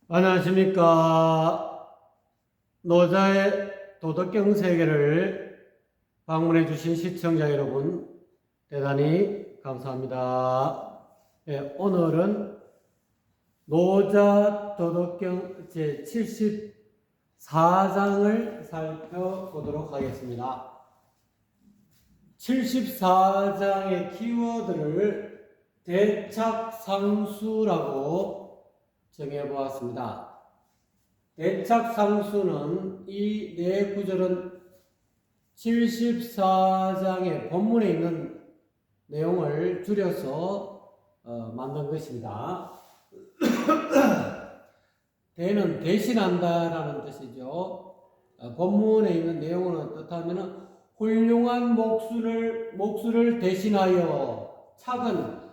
안녕하십니까. 노자의 도덕경 세계를 방문해 주신 시청자 여러분, 대단히 감사합니다. 네, 오늘은 노자 도덕경 제74장을 살펴보도록 하겠습니다. 74장의 키워드를 대착상수라고 정해보았습니다. 대착상수는 이 네 구절은 74장의 본문에 있는 내용을 줄여서 만든 것입니다. 대는 대신한다라는 뜻이죠. 본문에 있는 내용은 어떻다면 훌륭한 목수를 대신하여 착은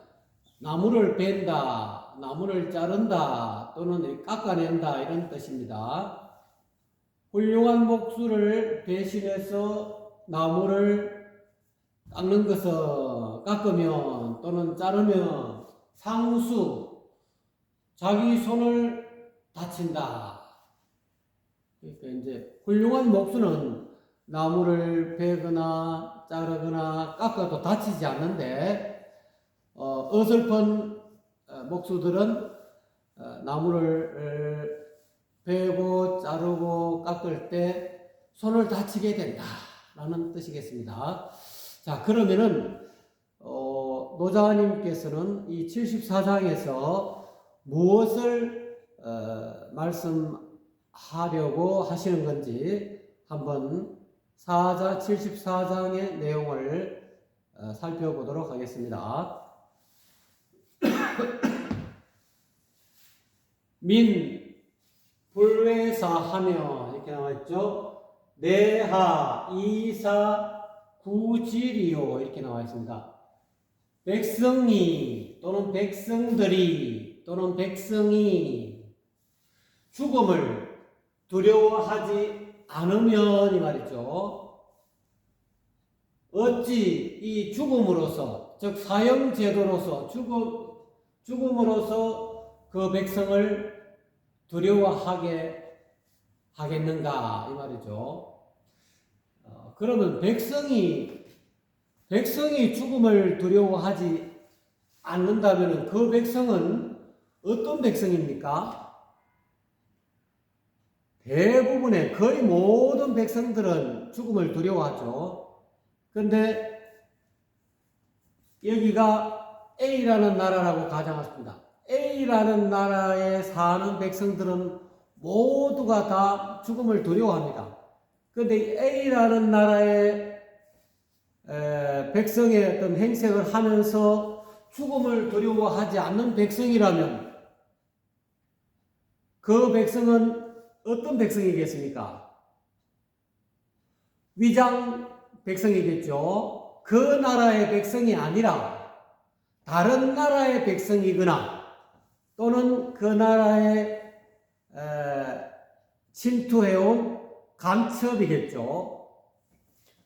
나무를 벤다, 나무를 자른다 또는 깎아낸다 이런 뜻입니다. 훌륭한 목수를 대신해서 나무를 깎는 것은 깎으면 또는 자르면 상수, 자기 손을 다친다. 그러니까 이제 훌륭한 목수는 나무를 베거나 자르거나 깎아도 다치지 않는데 어설픈 목수들은 나무를 베고 자르고 깎을 때 손을 다치게 된다라는 뜻이겠습니다. 자, 그러면은 노자님께서는 이 74장에서 무엇을 말씀하려고 하시는 건지 한번 74장의 내용을 살펴보도록 하겠습니다. 민, 불외사하며 이렇게 나와있죠. 내하, 이사, 구질이요 이렇게 나와있습니다. 백성이 또는 백성들이 또는 백성이 죽음을 두려워하지 않으면 이 말이죠. 어찌 이 죽음으로서 즉 사형제도로서 죽음으로서 그 백성을 두려워하게 하겠는가 이 말이죠. 그러면 백성이 죽음을 두려워하지 않는다면 그 백성은 어떤 백성입니까? 대부분의 거의 모든 백성들은 죽음을 두려워하죠. 그런데 여기가 A라는 나라라고 가정했습니다. A라는 나라에 사는 백성들은 모두가 다 죽음을 두려워합니다. 그런데 A라는 나라의 백성의 어떤 행색을 하면서 죽음을 두려워하지 않는 백성이라면 그 백성은 어떤 백성이겠습니까? 위장 백성이겠죠. 그 나라의 백성이 아니라 다른 나라의 백성이거나 또는 그 나라에 침투해온 간첩이겠죠.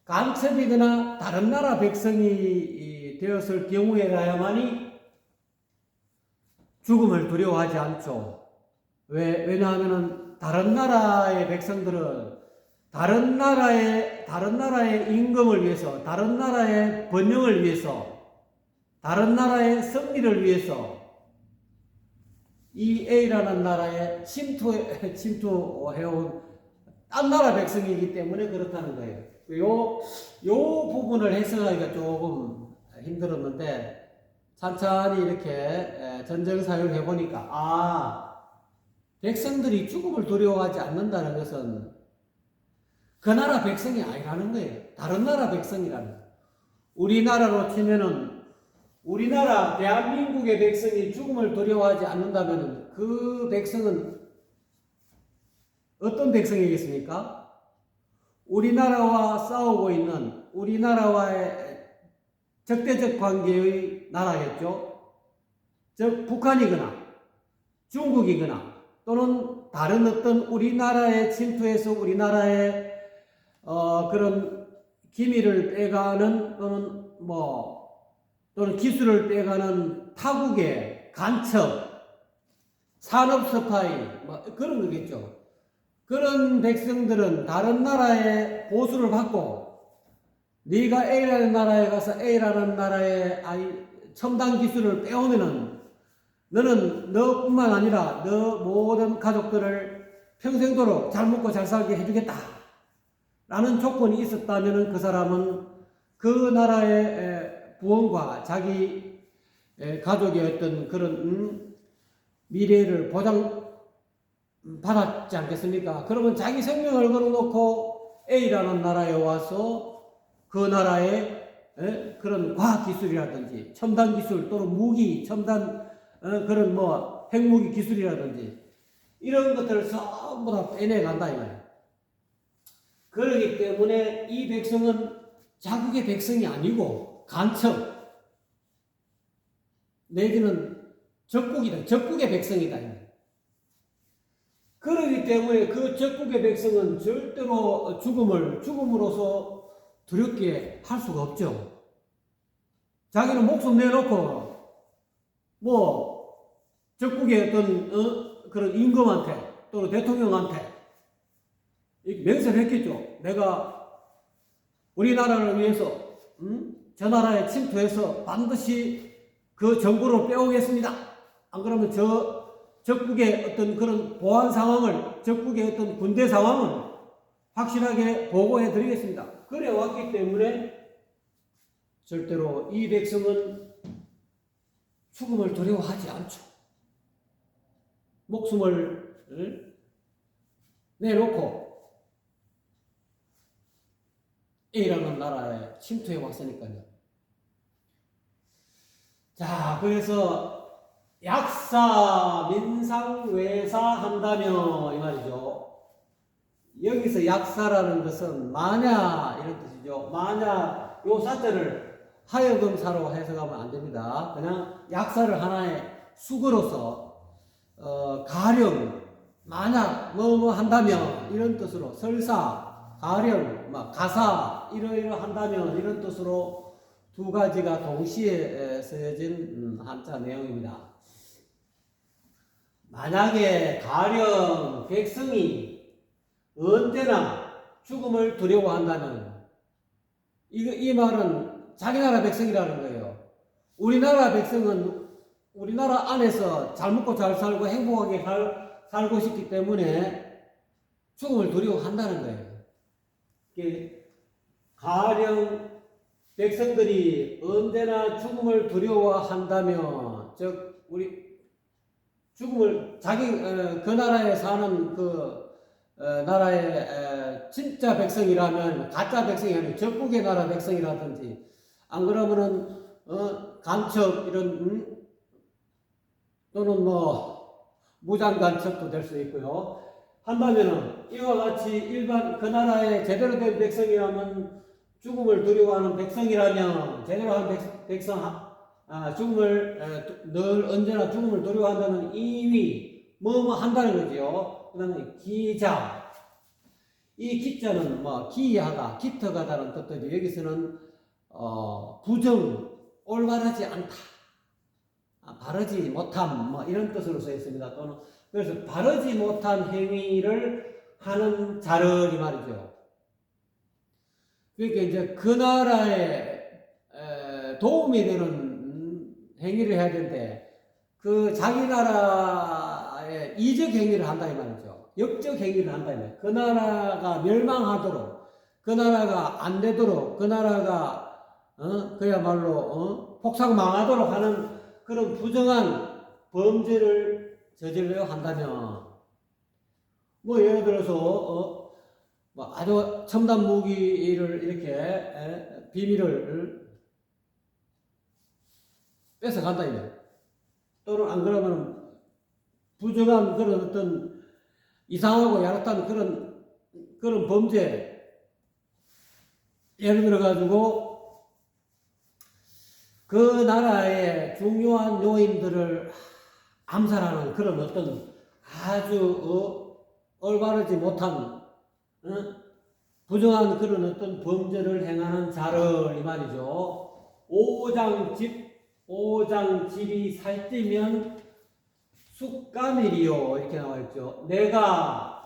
간첩이거나 다른 나라 백성이 되었을 경우에라야만이 죽음을 두려워하지 않죠. 왜냐하면 다른 나라의 백성들은 다른 나라의 임금을 위해서, 다른 나라의 번영을 위해서, 다른 나라의 승리를 위해서 이 A라는 나라에 침투해온 딴 나라 백성이기 때문에 그렇다는 거예요. 요 부분을 해석하기가 조금 힘들었는데 찬찬히 이렇게 전쟁사역을 해보니까 백성들이 죽음을 두려워하지 않는다는 것은 그 나라 백성이 아니라는 거예요. 다른 나라 백성이라는 거예요. 우리나라로 치면은 우리나라 대한민국의 백성이 죽음을 두려워하지 않는다면 그 백성은 어떤 백성이겠습니까? 우리나라와 싸우고 있는 우리나라와의 적대적 관계의 나라겠죠. 즉 북한이거나 중국이거나 또는 다른 어떤 우리나라에 침투해서 우리나라의 그런 기밀을 빼가는 또는 기술을 빼가는 타국의 간첩 산업 스파이 뭐 그런 거겠죠. 그런 백성들은 다른 나라의 보수를 받고 네가 A라는 나라에 가서 A라는 나라의 첨단 기술을 빼오면은 너는 너뿐만 아니라 너 모든 가족들을 평생도록 잘 먹고 잘 살게 해주겠다 라는 조건이 있었다면 그 사람은 그 나라의 부원과 자기 가족의 어떤 그런 미래를 보장받았지 않겠습니까? 그러면 자기 생명을 걸어놓고 A라는 나라에 와서 그 나라의 그런 과학기술이라든지 첨단 기술 또는 무기, 첨단 그런 뭐 핵무기 기술이라든지 이런 것들을 전부 다 빼내간다 이 말이에요. 그렇기 때문에 이 백성은 자국의 백성이 아니고 간첩 내지는 적국이다. 적국의 백성이다. 그렇기 때문에 그 적국의 백성은 절대로 죽음으로서 두렵게 할 수가 없죠. 자기는 목숨 내놓고 뭐 적국의 어떤 그런 임금한테 또는 대통령한테 맹세를 했겠죠. 내가 우리나라를 위해서 저 나라에 침투해서 반드시 그 정보를 빼오겠습니다. 안 그러면 저 적국의 어떤 그런 보안 상황을, 적국의 어떤 군대 상황을 확실하게 보고해 드리겠습니다. 그래 왔기 때문에 절대로 이 백성은 죽음을 두려워하지 않죠. 목숨을 내놓고 A라는 나라에 침투해 왔으니까요. 자, 그래서 약사, 민상, 외사 한다며 이 말이죠. 여기서 약사라는 것은 마냐 이런 뜻이죠. 마냐 요 사자를 하여금사로 해석하면 안 됩니다. 그냥 약사를 하나의 수거로서 가령, 만약 뭐뭐 한다면 이런 뜻으로 설사, 가령, 가사 이러이러 한다면 이런 뜻으로 두 가지가 동시에 쓰여진 한자 내용입니다. 만약에 가령 백성이 언제나 죽음을 두려워한다면 이 말은 자기 나라 백성이라는 거예요. 우리나라 백성은 우리나라 안에서 잘 먹고 잘 살고 행복하게 살고 싶기 때문에 죽음을 두려워한다는 거예요. 가령 백성들이 언제나 죽음을 두려워한다면, 즉 우리 죽음을 그 나라에 사는 나라의 진짜 백성이라면, 가짜 백성이 아니고 적국의 나라 백성이라든지, 안 그러면은 간첩 이런 또는 뭐 무장 간첩도 될 수 있고요. 한다면은 이와 같이 일반 그 나라의 제대로 된 백성이라면, 죽음을 두려워하는 백성이라면, 제대로 한 백성 죽음을 늘 언제나 죽음을 두려워한다는 이위 뭐뭐 한다는 거죠. 그 다음에 기자, 이 기자는 뭐 기이하다, 기특하다는 뜻이죠. 여기서는 부정, 올바르지 않다, 바르지 못함 뭐 이런 뜻으로 써 있습니다. 또는 그래서 바르지 못한 행위를 하는 자를 이 말이죠. 그러니까 이제 그 나라에 도움이 되는 행위를 해야 되는데, 그 자기 나라에 이적 행위를 한다 이 말이죠. 역적 행위를 한다 이 말이죠. 그 나라가 멸망하도록, 그 나라가 안 되도록, 그 나라가 그야말로 폭삭 망하도록 하는 그런 부정한 범죄를 저질러 한다면, 뭐 예를 들어서 뭐 아주 첨단 무기를 이렇게 비밀을 뺏어간다 이거예요. 또는 안 그러면 부정한 그런 어떤 이상하고 야릇한 그런 범죄, 예를 들어 가지고 그 나라의 중요한 요인들을 암살하는 그런 어떤 아주 올바르지 못한 부정한 그런 어떤 범죄를 행하는 자를 이 말이죠. 오장집이 살찌면 숫가밀이요 이렇게 나와 있죠. 내가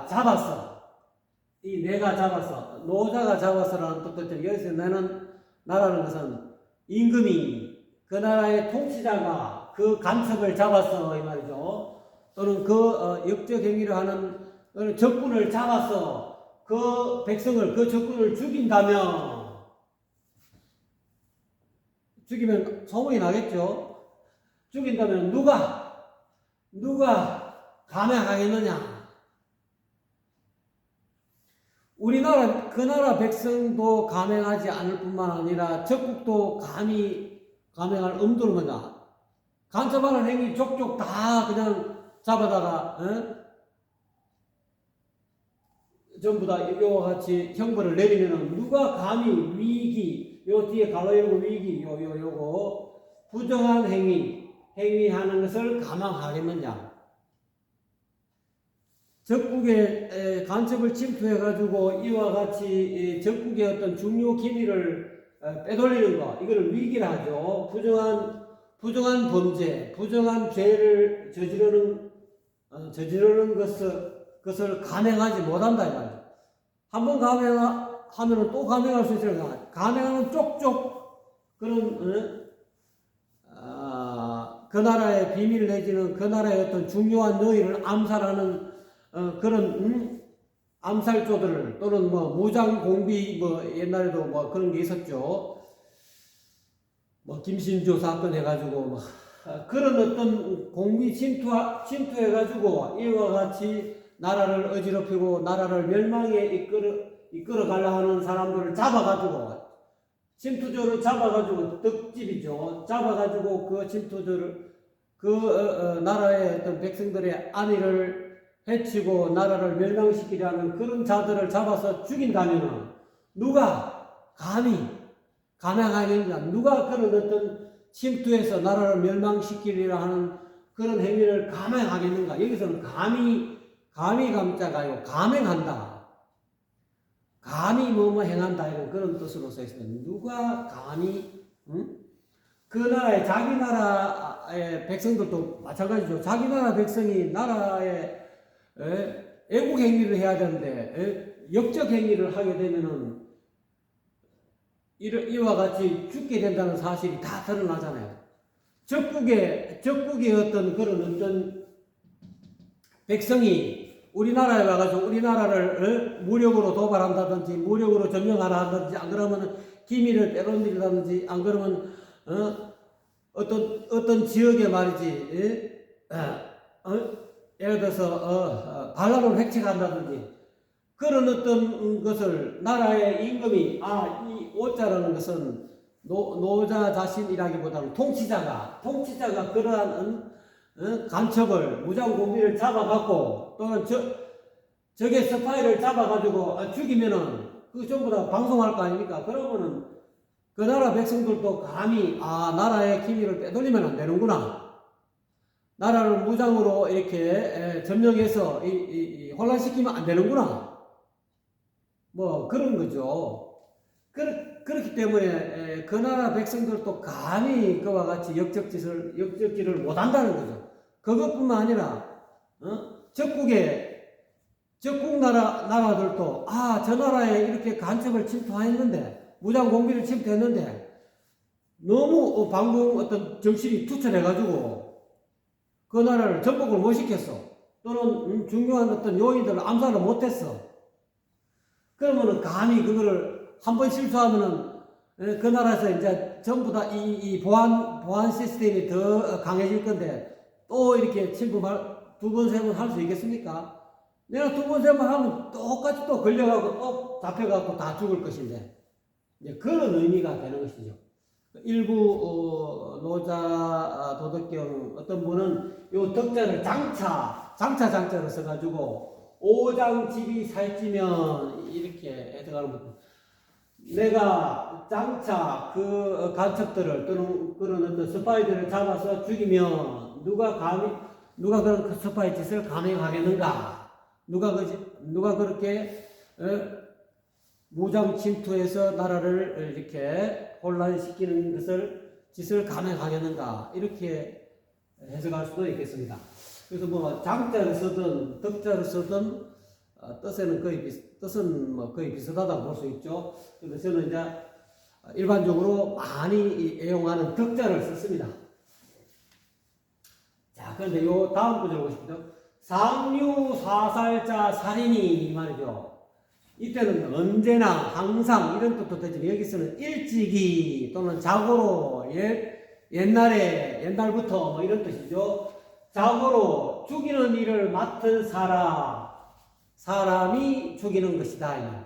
잡았어. 이 내가 잡았어. 노자가 잡았어라는 뜻도 있죠. 여기서 나라는 것은 임금이 그 나라의 통치자가 그 간첩을 잡았어 이 말이죠. 또는 그 역적 행위를 하는 적군을 잡았어. 그 백성을 그 적군을 죽이면 소문이 나겠죠. 죽인다면 누가 감행하겠느냐? 우리나라 그 나라 백성도 감행하지 않을 뿐만 아니라 적국도 감행할 엄두를 못나. 간첩하는 행위 족족 다 그냥 잡아다가 전부 다 이와 같이 형벌을 내리면은 누가 감히 위기 요 뒤에 가로 열고 위기 요거 부정한 행위하는 것을 감행하겠느냐? 적국의 간첩을 침투해가지고 이와 같이 적국의 어떤 중요 기밀을 빼돌리는 것, 이거를 위기라 하죠. 부정한 범죄, 부정한 죄를 저지르는 것을 감행하지 못한다, 이 말이죠. 한번 감행하면은 또 감행할 수 있으니까, 감행하는 쪽쪽 그런, 그 나라의 비밀 내지는 그 나라의 어떤 중요한 너희를 암살하는 그런 암살조들을 또는 뭐 무장공비 옛날에도 그런 게 있었죠. 김신조 사건 해가지고 그런 어떤 공비 침투해가지고 이와 같이 나라를 어지럽히고 나라를 멸망에 이끌어 가려 하는 사람들을 잡아가지고 침투조를 잡아가지고 떡집이죠. 잡아가지고 그 침투조를 나라의 어떤 백성들의 안위를 해치고 나라를 멸망시키려는 그런 자들을 잡아서 죽인다면 누가 감행하겠느냐? 누가 그런 어떤 침투해서 나라를 멸망시키려 하는 그런 행위를 감행하겠는가? 여기서는 감히 감자가요. 감행한다. 감히 행한다 이런 그런 뜻으로 써 있습니다. 누가 감히 그 나라의 자기 나라의 백성들도 마찬가지죠. 자기 나라 백성이 나라의 애국 행위를 해야 되는데 역적 행위를 하게 되면은 이와 같이 죽게 된다는 사실이 다 드러나잖아요. 적국의 어떤 백성이 우리나라에 와가지고 우리나라를 무력으로 도발한다든지 무력으로 점령하라 한다든지 안 그러면 기밀을 빼돌린다든지 안 그러면 어떤 지역에 말이지 예를 들어서 반란을 획책한다든지 그런 어떤 것을 나라의 임금이 이 오자라는 것은 노자 자신이라기보다는 통치자가 그러한 간첩을 무장공비를 잡아갖고 또는 적의 스파이를 잡아가지고 죽이면은 그 전부 다 방송할 거 아닙니까? 그러면은 그 나라 백성들도 감히 나라의 기밀을 빼돌리면 안 되는구나. 나라를 무장으로 이렇게 점령해서 혼란시키면 안 되는구나. 그런 거죠. 그렇기 때문에 그 나라 백성들도 감히 그와 같이 역적질을 못한다는 거죠. 그것뿐만 아니라 적국 나라들도 저 나라에 이렇게 간첩을 침투했는데 무장공비를 침투했는데 너무 방공 어떤 정신이 투철해가지고 그 나라를 전복을 못 시켰어. 또는 중요한 어떤 요인들을 암살을 못했어. 그러면은 감히 그거를 한번 실수하면은 그 나라에서 이제 전부 다 이 보안 시스템이 더 강해질 건데 또 이렇게 침범할 두 번, 세 번 할 수 있겠습니까? 내가 두 번, 세 번 하면 똑같이 또 걸려가고 또 잡혀가고 다 죽을 것인데 이제 그런 의미가 되는 것이죠. 일부 노자 도덕경 어떤 분은 요 덕자를 장자를 써가지고 오장집이 살찌면 이렇게 해석하는 겁니다. 내가 장차 그 간첩들을 또는 그런 어떤 스파이들을 잡아서 죽이면 누가 그런 그 스파이 짓을 감행하겠는가? 누가 그렇게 무장 침투해서 나라를 이렇게 혼란시키는 짓을 감행하겠는가? 이렇게 해석할 수도 있겠습니다. 그래서 뭐 장자를 쓰든 덕자를 쓰든 뜻은 뭐 거의 비슷하다고 볼 수 있죠. 그래서 저는 이제 일반적으로 많이 애용하는 덕자를 썼습니다. 자, 그런데 요 다음 구절 보십시오. 상류 사살자 살인이 말이죠. 이때는 언제나 항상 이런 뜻도 되지만 여기서는 일찍이 또는 자고로 옛날부터 뭐 이런 뜻이죠. 자고로 죽이는 일을 맡은 사람이 죽이는 것이다.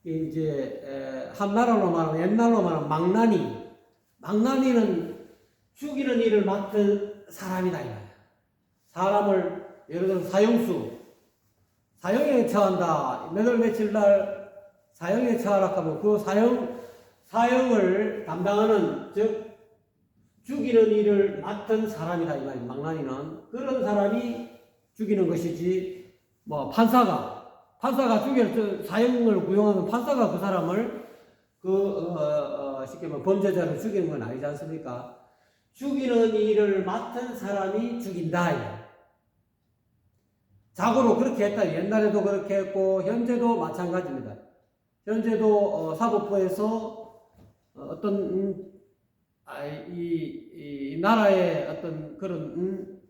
이제 한나라로 말하면 옛날로 말하면 망나니는 죽이는 일을 맡은 사람이다. 사람을 예를 들어 사형에 처한다. 몇 월 며칠 날 사형에 처하라 하면 그 사형을 담당하는 즉 죽이는 일을 맡은 사람이다 이 말이에요. 망나니는 그런 사람이 죽이는 것이지 뭐 판사가 사형을 구형하면 판사가 그 사람을 쉽게 말하면 범죄자를 죽이는 건 아니지 않습니까? 죽이는 일을 맡은 사람이 죽인다. 자고로 그렇게 했다. 옛날에도 그렇게 했고 현재도 마찬가지입니다. 현재도 사법부에서 어떤 이 나라의 어떤 그런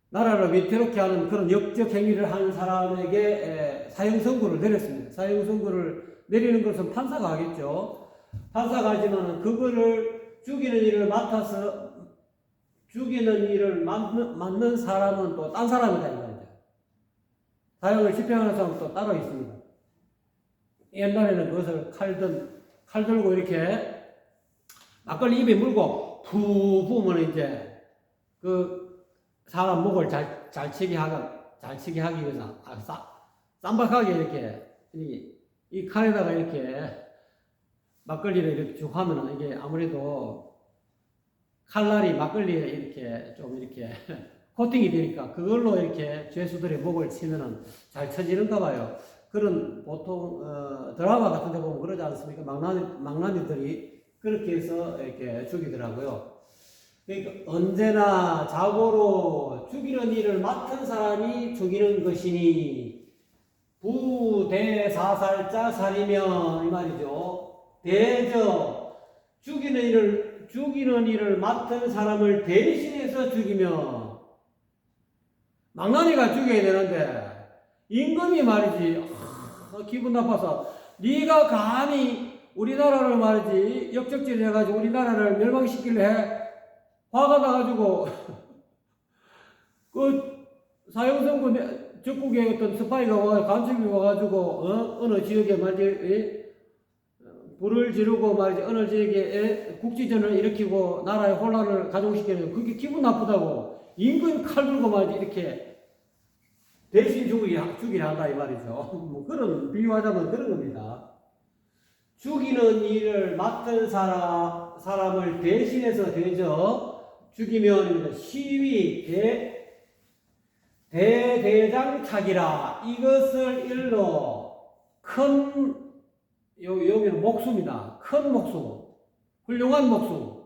나라를 위태롭게 하는 그런 역적 행위를 하는 사람에게 사형 선고를 내렸습니다. 사형 선고를 내리는 것은 판사가 하겠죠. 판사가 하지만 그거를 죽이는 일을 맡는 사람은 또 딴 사람이다 이 말이죠. 사형을 집행하는 사람은 또 따로 있습니다. 옛날에는 그것을 칼 들고 이렇게 막걸리 입에 물고 푸 부으면 이제 그 사람 목을 잘 치게 하기 위해서 쌈박하게 이렇게 이 칼에다가 이렇게 막걸리를 이렇게 쭉 하면은 이게 아무래도 칼날이 막걸리에 이렇게 좀 이렇게 코팅이 되니까 그걸로 이렇게 죄수들의 목을 치면은 잘 쳐지는가 봐요. 그런 보통 드라마 같은 데 보면 그러지 않습니까? 망나니들이 그렇게 해서 이렇게 죽이더라고요. 그러니까 언제나 자고로 죽이는 일을 맡은 사람이 죽이는 것이니 부대사살자 살이면 이 말이죠. 대저 죽이는 일을 맡은 사람을 대신해서 죽이면 망나니가 죽여야 되는데 임금이 말이지 기분 나빠서 네가 감히 우리나라를 말이지 역적질을 해가지고 우리나라를 멸망시키려 해 화가 나가지고 그 사형선고 적국의 어떤 스파이가 간첩이 와가지고 어느 지역에 말이지 불을 지르고 말이지 어느 지역에 국지전을 일으키고 나라의 혼란을 가중시키는 그게 기분 나쁘다고 임금이 칼 들고 말이지 이렇게 대신 죽이려 한다 이 말이죠. 뭐 그런 비유하자면 그런 겁니다. 죽이는 일을 맡은 사람을 대신해서 대저 죽이면 시위 대대장 차기라. 이것을 일러 여기는 목수입니다. 큰 목수, 훌륭한 목수.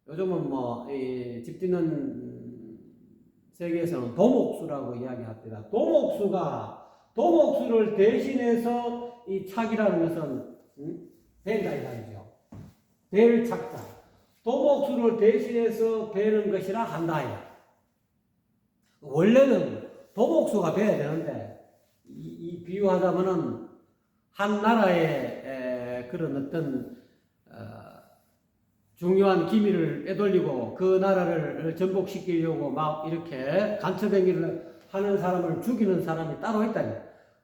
요즘은 뭐 집 짓는 세계에서는 도목수라고 이야기합니다. 도목수를 대신해서 이 차기라는 것은 벤다 이 말이죠. 벨 착자. 도목수를 대신해서 베는 것이라 한다. 원래는 도목수가 베야 되는데 이 비유하자면은 한 나라의 그런 어떤 중요한 기밀을 빼돌리고 그 나라를 전복시키려고 막 이렇게 간첩행위를 하는 사람을 죽이는 사람이 따로 있다니.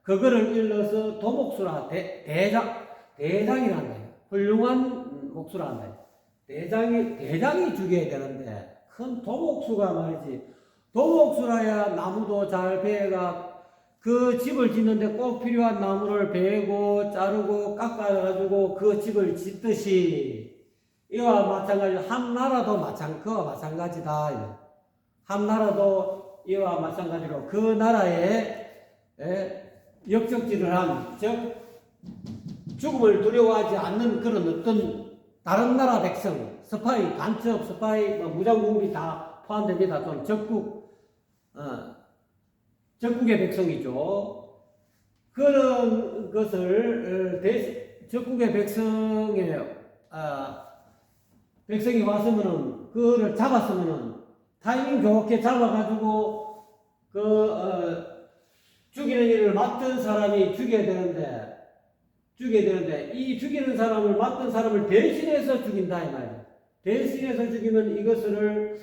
그거를 일러서 도목수라 대장이란다. 훌륭한 목수라 한다. 대장이 죽여야 되는데 큰 도목수가 말이지. 도목수라야 나무도 잘 베가 그 집을 짓는데 꼭 필요한 나무를 베고 자르고 깎아가지고 그 집을 짓듯이 이와 마찬가지로 그와 마찬가지다. 한 나라도 이와 마찬가지로 그 나라에 역적질을 한, 즉 죽음을 두려워하지 않는 그런 어떤 다른 나라 백성, 스파이, 간첩, 스파이, 뭐 무장공비 다 포함됩니다. 또는 적국의 백성이죠. 그런 것을 적국의 백성이 왔으면은 그거를 잡았으면은 타이밍 좋게 잡아가지고 죽이는 일을 맡은 사람이 죽여야 되는데 이 죽이는 사람을 맡은 사람을 대신해서 죽인다 이 말이야. 대신해서 죽이면 이것을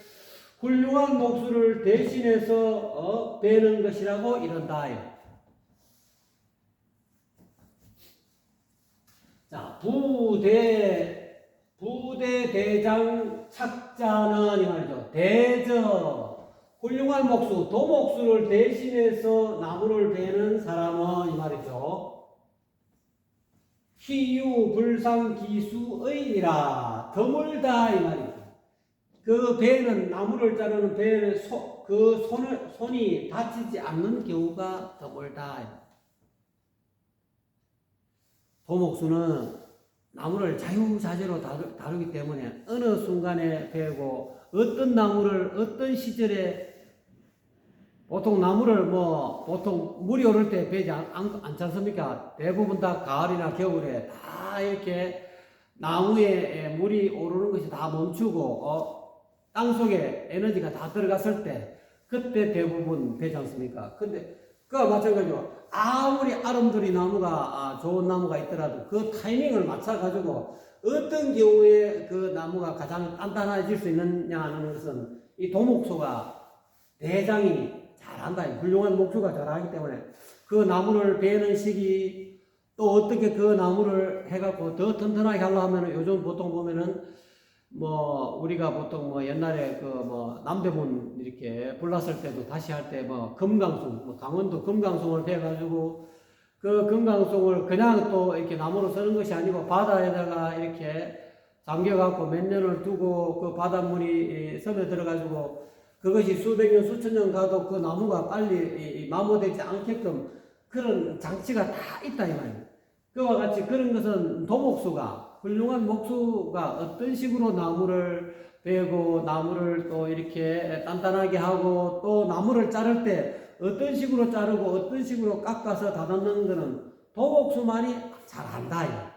훌륭한 목수를 대신해서 베는 것이라고 이런다. 자, 부대 대장 착자는 이 말이죠. 훌륭한 목수, 도목수를 대신해서 나무를 베는 사람은 이 말이죠. 희유 불상기수의니라 드물다 이 말이죠. 그 배는 나무를 자르는 배는 손이 다치지 않는 경우가 드물다. 도목수는 나무를 자유자재로 다루기 때문에 어느 순간에 베고 어떤 나무를 어떤 시절에 보통 나무를 보통 물이 오를 때 베지 않지 않습니까? 대부분 다 가을이나 겨울에 다 이렇게 나무에 물이 오르는 것이 다 멈추고 땅속에 에너지가 다 들어갔을 때 그때 대부분 베지 않습니까? 근데 그와 마찬가지로 아무리 아름드리 나무가 좋은 나무가 있더라도 그 타이밍을 맞춰가지고 어떤 경우에 그 나무가 가장 단단해질 수 있느냐 하는 것은 이 도목수가 대장이 잘한다. 훌륭한 목수가 잘하기 때문에 그 나무를 베는 시기 또 어떻게 그 나무를 해갖고 더 튼튼하게 하려고 하면은 요즘 보통 보면은 우리가 보통 옛날에 남대문 이렇게 불났을 때도 다시 할 때 금강송, 강원도 금강송을 베가지고 그 금강송을 그냥 또 이렇게 나무로 쓰는 것이 아니고 바다에다가 이렇게 잠겨갖고 몇 년을 두고 그 바닷물이 섬에 들어가지고 그것이 수백 년, 수천 년 가도 그 나무가 빨리 마모되지 않게끔 그런 장치가 다 있다 이 말이에요. 그와 같이 그런 것은 도목수가 훌륭한 목수가 어떤 식으로 나무를 베고 나무를 또 이렇게 단단하게 하고 또 나무를 자를 때 어떤 식으로 자르고 어떤 식으로 깎아서 다듬는 것은 도목수만이 잘한다.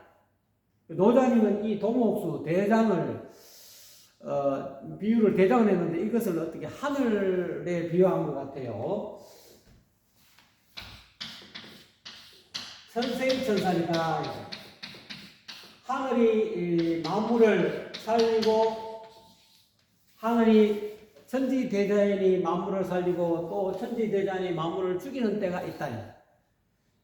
노자님은 이 도목수 대장을 비유를 대장을 했는데 이것을 어떻게 하늘에 비유한 것 같아요. 천생천사니까 하늘이 만물을 살리고 하늘이 천지대자연이 만물을 살리고 또 천지대자연이 만물을 죽이는 때가 있다.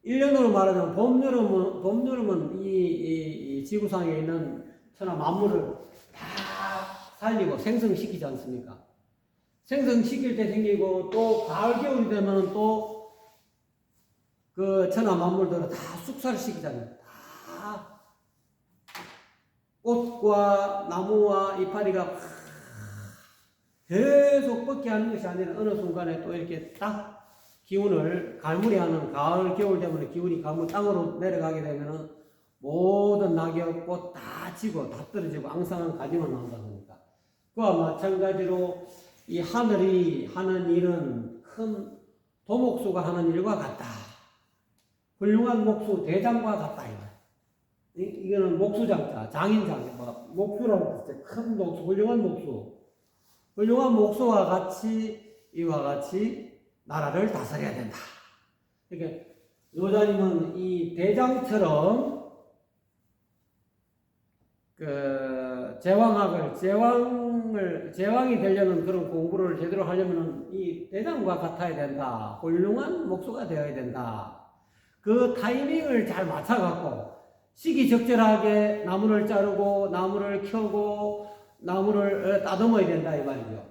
1년으로 말하자면 봄여름은 이 지구상에 있는 천하 만물을 다 살리고 생성시키지 않습니까? 생성시킬 때 생기고 또 가을 겨울이 되면 또 그 천하 만물들을 다 숙살시키잖아요. 다 꽃과 나무와 이파리가 계속 뻗게 하는 것이 아니라 어느 순간에 또 이렇게 딱 기운을 갈무리하는 가을 겨울 되면 기운이 땅으로 내려가게 되면은 모든 낙엽 꽃 다 지고 다 떨어지고 앙상한 가지만 나온다니까. 그와 마찬가지로 이 하늘이 하는 일은 큰 도목수가 하는 일과 같다. 훌륭한 목수 대장과 같다. 이거는 목수장자, 장인장, 목수라고 했을 때 큰 목수, 훌륭한 목수. 훌륭한 목수와 같이 이와 같이 나라를 다스려야 된다. 그러니까 노자님은 이 대장처럼 제왕이 되려는 그런 공부를 제대로 하려면 이 대장과 같아야 된다. 훌륭한 목수가 되어야 된다. 그 타이밍을 잘 맞춰갖고 시기적절하게 나무를 자르고 나무를 켜고 나무를 따듬어야 된다 이 말이죠.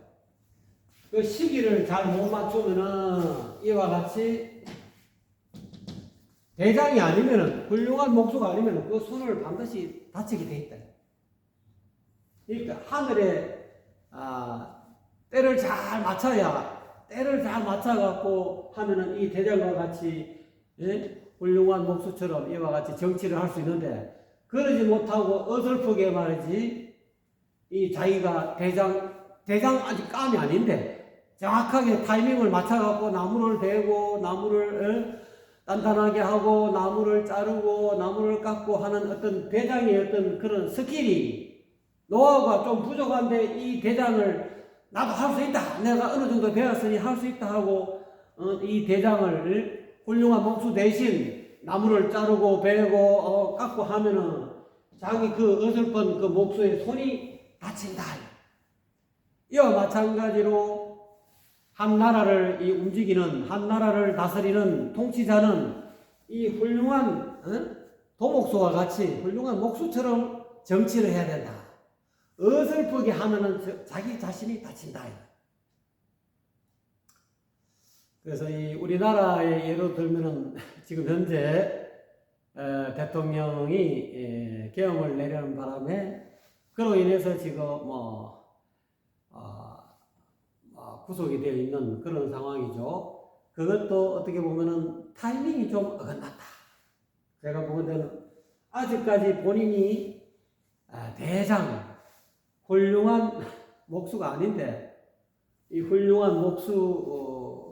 그 시기를 잘 못 맞추면은 이와 같이 대장이 아니면은 훌륭한 목수가 아니면은 그 손을 반드시 다치게 돼 있다. 그러니까 하늘에 때를 잘 맞춰갖고 하면은 이 대장과 같이 훌륭한 목수처럼 이와 같이 정치를 할 수 있는데 그러지 못하고 어설프게 말이지, 이 자기가 대장 아직 감이 아닌데, 정확하게 타이밍을 맞춰갖고 나무를 베고, 나무를 단단하게 하고, 나무를 자르고, 나무를 깎고 하는 어떤 대장의 어떤 그런 스킬이, 노하우가 좀 부족한데, 이 대장을 나도 할 수 있다. 내가 어느 정도 배웠으니 할 수 있다 하고, 이 대장을 훌륭한 목수 대신 나무를 자르고 베고 깎고 하면은 자기 그 어설픈 그 목수의 손이 다친다. 이와 마찬가지로 한 나라를 움직이는, 한 나라를 다스리는 통치자는 이 훌륭한 도목수와 같이 훌륭한 목수처럼 정치를 해야 된다. 어설프게 하면은 자기 자신이 다친다. 그래서 이 우리나라의 예로 들면은 지금 현재 대통령이 계엄을 내려는 바람에 그로 인해서 지금 구속이 되어 있는 그런 상황이죠. 그것도 어떻게 보면은 타이밍이 좀 어긋났다. 제가 보는 데는 아직까지 본인이 대장 훌륭한 목수가 아닌데 이 훌륭한 목수는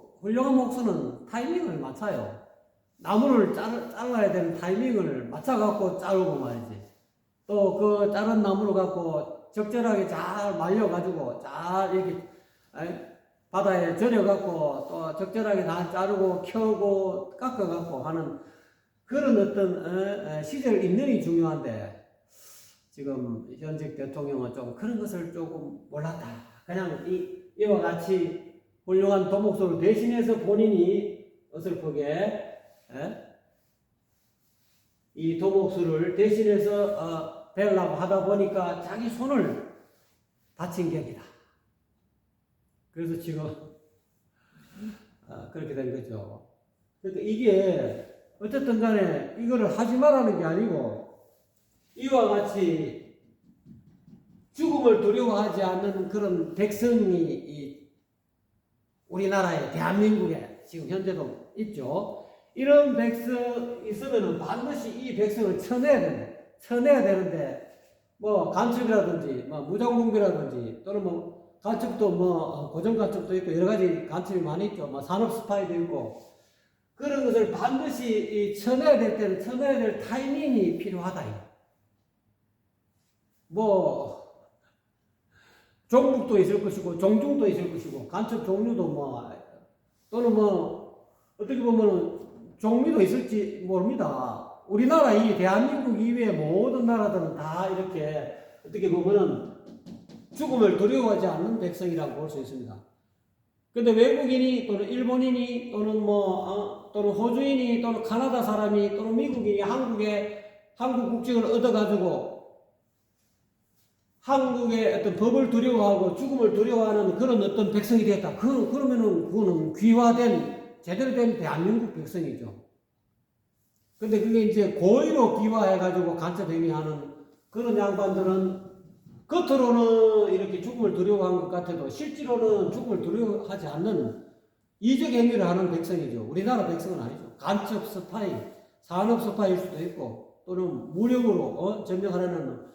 타이밍을 맞춰요. 나무를 잘라야 되는 타이밍을 맞춰갖고 자르고 말이지. 또 그 자른 나무를 갖고 적절하게 잘 말려가지고 잘 이렇게 바다에 절여갖고 또 적절하게 다 자르고 켜고 깎아갖고 하는 그런 어떤 시절 인연이 중요한데 지금 현직 대통령은 좀 그런 것을 조금 몰랐다. 그냥 이와 같이 훌륭한 도목수를 대신해서 본인이 어설프게 이 도목수를 대신해서 배우려고 하다 보니까 자기 손을 다친 격이다. 그래서 지금 그렇게 된 거죠. 그러니까 이게 어쨌든 간에 이거를 하지 말라는 게 아니고 이와 같이 죽음을 두려워하지 않는 그런 백성이 우리나라에 대한민국에 지금 현재도 있죠. 이런 백성이 있으면 반드시 이 백성을 쳐내야 되는데 뭐 간첩이라든지 뭐 무장공비라든지 또는 뭐 간첩도 뭐 고정 간첩도 있고 여러 가지 간첩이 많이 있죠. 뭐 산업 스파이도 있고 그런 것을 반드시 쳐내야 될 때는 쳐내야 될 타이밍이 필요하다. 뭐 종북도 있을 것이고 종중도 있을 것이고 간첩 종류도 뭐 또는 뭐 어떻게 보면 종류도 있을지 모릅니다. 우리나라 이 대한민국 이외의 모든 나라들은 다 이렇게 어떻게 보면은 죽음을 두려워하지 않는 백성이라고 볼 수 있습니다. 근데 외국인이 또는 일본인이 또는 또는 호주인이 또는 카나다 사람이 또는 미국인이 한국 국적을 얻어가지고 한국의 어떤 법을 두려워하고 죽음을 두려워하는 그런 어떤 백성이 되었다. 그러면은 그거는 귀화된 제대로 된 대한민국 백성이죠. 근데 그게 이제 고의로 귀화해가지고 간첩행위하는 그런 양반들은 겉으로는 이렇게 죽음을 두려워하는 것 같아도 실제로는 죽음을 두려워하지 않는 이적 행위를 하는 백성이죠. 우리나라 백성은 아니죠. 간첩 스파이, 산업 스파이일 수도 있고 또는 무력으로 점령하려는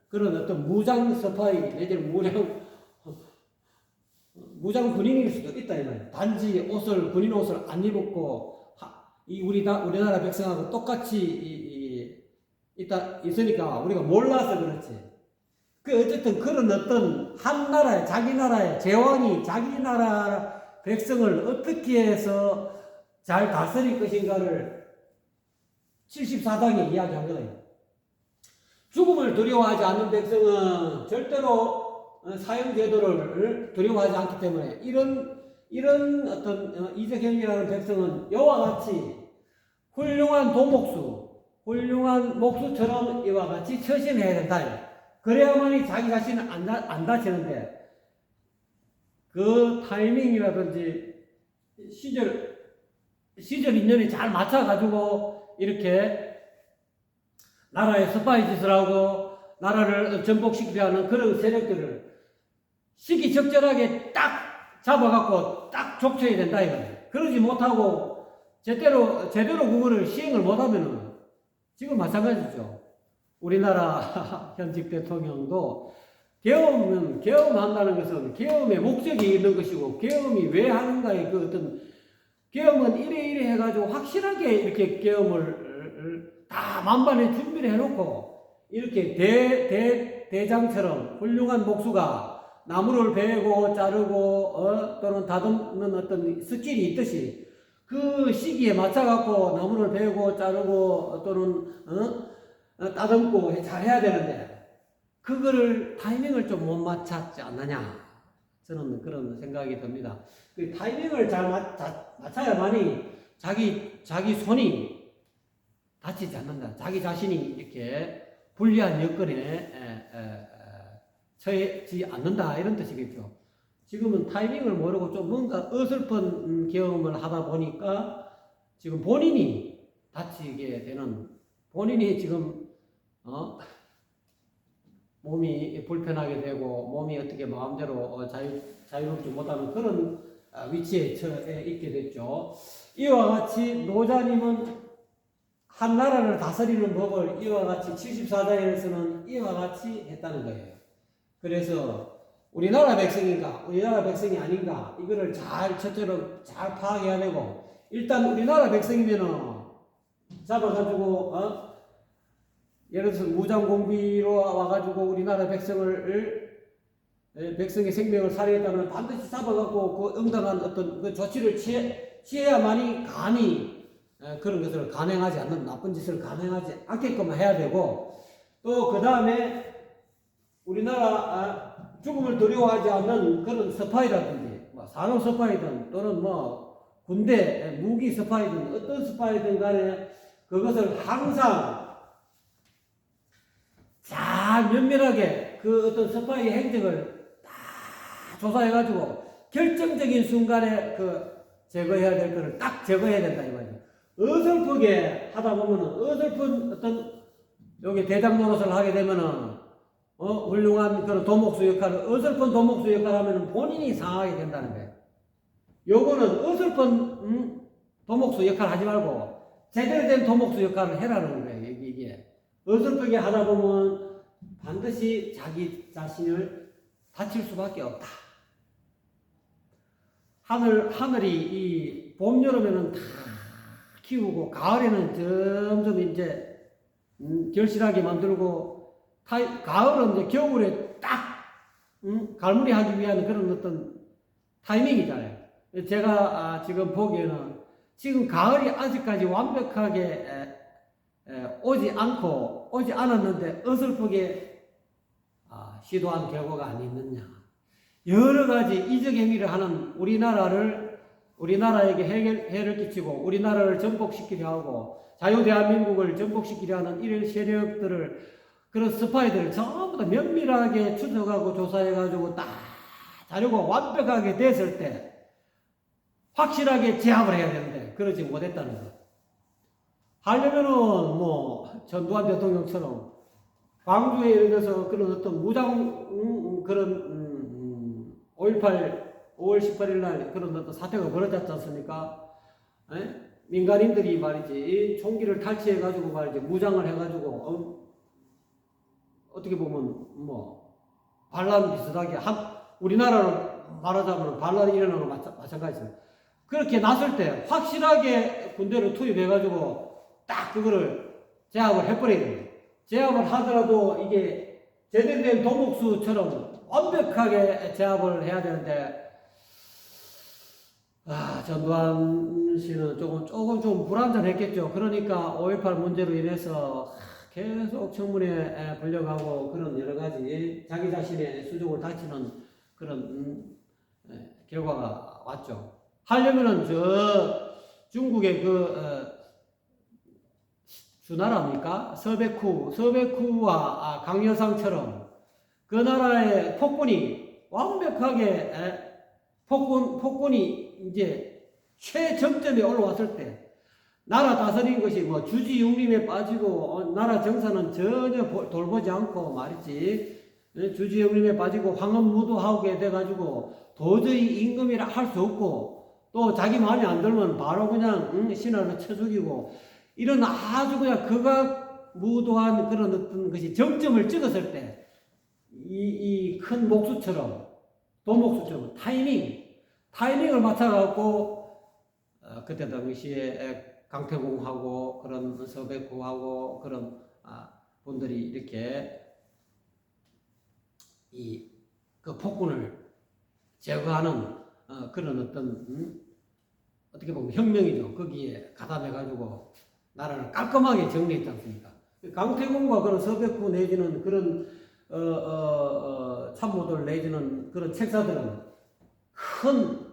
그런 어떤 무장 스파이 내지는 무장 군인일 수도 있다 이 말이에요. 단지 군인 옷을 안 입었고 우리나라 백성하고 똑같이 있으니까 우리가 몰라서 그렇지. 어쨌든 그런 어떤 한 나라의 자기 나라의 제왕이 자기 나라 백성을 어떻게 해서 잘 다스릴 것인가를 74장에 이야기한 거예요. 죽음을 두려워하지 않는 백성은 절대로 사형제도를 두려워하지 않기 때문에 이런 어떤 이적행위라는 백성은 이와 같이 훌륭한 도목수, 훌륭한 목수처럼 이와 같이 처신해야 된다. 그래야만이 자기 자신은 안 다치는데 그 타이밍이라든지 시절 인연이 잘 맞춰가지고 이렇게 나라의 스파이 짓을 하고 나라를 전복시키려 하는 그런 세력들을 시기적절하게 딱 잡아갖고 딱 족쳐야 된다 이거예요. 그러지 못하고 제대로 그거를 시행을 못하면은 지금 마찬가지죠. 우리나라 현직 대통령도 계엄한다는 것은 계엄의 목적이 있는 것이고, 계엄이 왜 하는가의 그 어떤, 계엄은 이래 해가지고 확실하게 이렇게 계엄을 다 만반의 준비를 해놓고, 이렇게 대장처럼 훌륭한 목수가 나무를 베고 자르고, 또는 다듬는 어떤 스킬이 있듯이, 그 시기에 맞춰갖고 나무를 베고 자르고, 또는, 따듬고 잘 해야 되는데, 그거를 타이밍을 좀 못 맞췄지 않느냐, 저는 그런 생각이 듭니다. 그 타이밍을 잘 맞춰야만이 자기 손이 다치지 않는다. 자기 자신이 이렇게 불리한 여건에 처해지 않는다, 이런 뜻이겠죠. 지금은 타이밍을 모르고 좀 뭔가 어설픈 경험을 하다 보니까 지금 본인이 다치게 되는, 본인이 지금 몸이 불편하게 되고 몸이 어떻게 마음대로 자유롭지 못하는 그런 위치에 처해 있게 됐죠. 이와 같이 노자님은 한 나라를 다스리는 법을 이와 같이 74장에서는 이와 같이 했다는 거예요. 그래서 우리나라 백성인가 우리나라 백성이 아닌가, 이거를 첫째로 잘 파악해야 되고, 일단 우리나라 백성이면은 잡아가지고 예를 들어서 무장공비로 와가지고 우리나라 백성의 생명을 살해했다면 반드시 잡아갖고 그 응당한 어떤 그 조치를 취해야만이 감히 그런 것을 감행하지 않는, 나쁜 짓을 감행하지 않게끔 해야 되고, 또 그 다음에 우리나라 죽음을 두려워하지 않는 그런 스파이라든지 산업 스파이든 또는 군대 무기 스파이든 어떤 스파이든 간에 그것을 항상 잘 면밀하게 그 어떤 스파이의 행적을 다 조사해가지고 결정적인 순간에 제거해야 될 것을 딱 제거해야 된다, 이 말이죠. 어설프게 하다 보면은, 어설픈 어떤 여기 대장 노릇을 하게 되면은 훌륭한 그런 도목수 역할을, 어설픈 도목수 역할을 하면은 본인이 상하게 된다는 거예요. 요거는 어설픈 도목수 역할 하지 말고 제대로 된 도목수 역할을 해라는 거예요. 이게 어설프게 하다 보면 반드시 자기 자신을 다칠 수밖에 없다. 하늘이 이 봄, 여름에는 다 키우고 가을에는 점점 이제 결실하게 만들고, 가을은 이제 겨울에 딱 갈무리 하기 위한 그런 어떤 타이밍이잖아요. 제가 지금 보기에는 지금 가을이 아직까지 완벽하게 오지 않았는데 어설프게 시도한 결과가 아니었느냐. 여러 가지 이적 행위를 하는 우리나라에게 해를 끼치고 우리나라를 전복시키려 하고 자유대한민국을 전복시키려 하는 이런 세력들을, 그런 스파이들을 전부 다 면밀하게 추적하고 조사해가지고 딱 자료가 완벽하게 됐을 때 확실하게 제압을 해야 되는데 그러지 못했다는 거. 하려면은 전두환 대통령처럼 광주에 예를 들어서 그런 어떤 무장 그런 5.18 5월 18일 날 그런 어떤 사태가 벌어졌지 않습니까? 민간인들이 말이지 총기를 탈취해 가지고 말이지 무장을 해 가지고 어떻게 보면 반란 비슷하게 우리나라로 말하자면 반란이 일어나는 거 마찬가지입니다. 그렇게 났을 때 확실하게 군대를 투입해 가지고 딱 그거를 제압을 해버려야 됩니다. 제압을 하더라도 이게 제대로 된 도목수처럼 완벽하게 제압을 해야 되는데, 전두환 씨는 조금 좀 불안전했겠죠. 그러니까 5.18 문제로 인해서 계속 청문회 불려가고 그런 여러 가지 자기 자신의 수족을 다치는 그런 결과가 왔죠. 하려면은 중국의 주나라입니까? 서백후와 강여상처럼 그 나라의 폭군이 완벽하게 폭군이 이제 최정점에 올라왔을 때 나라 다스리는 것이 주지육림에 빠지고 나라 정사는 전혀 돌보지 않고 말이지, 주지육림에 빠지고 황혼무도하게 돼가지고 도저히 임금이라 할 수 없고, 또 자기 마음에 안 들면 바로 그냥 신하를 쳐 죽이고, 이런 아주 그냥 극악 무도한 그런 어떤 것이 정점을 찍었을 때 이 큰 목수처럼 도목수처럼 타이밍을 맞춰갖고 그때 당시에 강태공하고 그런 서백구하고 그런 분들이 이렇게 그 폭군을 제거하는 그런 어떤 어떻게 보면 혁명이죠. 거기에 가담해가지고 나라를 깔끔하게 정리했지 않습니까? 강태공과 그런 서백구 내지는 그런 참모들 내지는 그런 책사들은 큰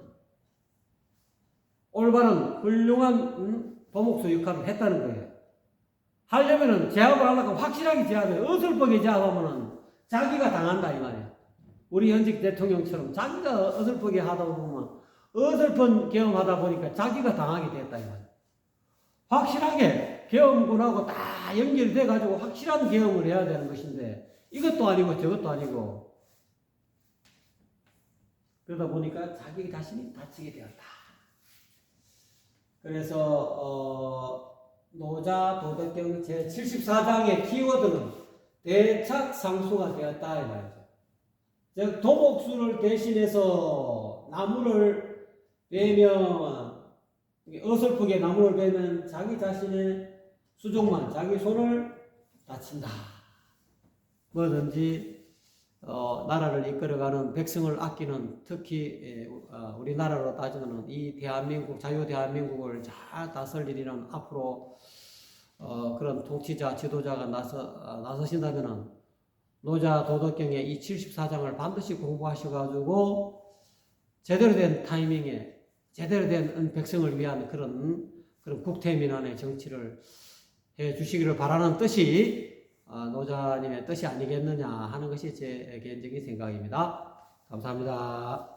올바른 훌륭한 도목수 역할을 했다는 거예요. 하려면은 제압을 하려고 확실하게 제압해. 어설프게 제압하면은 자기가 당한다 이 말이에요. 우리 현직 대통령처럼 자기가 어설프게 하다 보면 어설픈 경험하다 보니까 자기가 당하게 됐다 이 말이에요. 확실하게 경험군하고 다 연결돼 가지고 확실한 경험을 해야 되는 것인데 이것도 아니고 저것도 아니고 그러다 보니까 자기 자신이 다치게 되었다. 그래서 노자 도덕경 제74장의 키워드는 대착상수가 되었다 이 말이죠. 즉 도목수를 대신해서 나무를 베면 어설프게 나무를 베면 자기 자신의 수종만 자기 손을 다친다. 뭐든지 나라를 이끌어가는 백성을 아끼는 특히 우리나라로 따지면 이 대한민국 자유 대한민국을 잘 다스리는 앞으로 그런 통치자 지도자가 나서신다면은 노자 도덕경의 이 74장을 반드시 공부하셔가지고 제대로 된 타이밍에 제대로 된 백성을 위한 그런 국태민안의 정치를 해 주시기를 바라는 뜻이 노자님의 뜻이 아니겠느냐 하는 것이 제 개인적인 생각입니다. 감사합니다.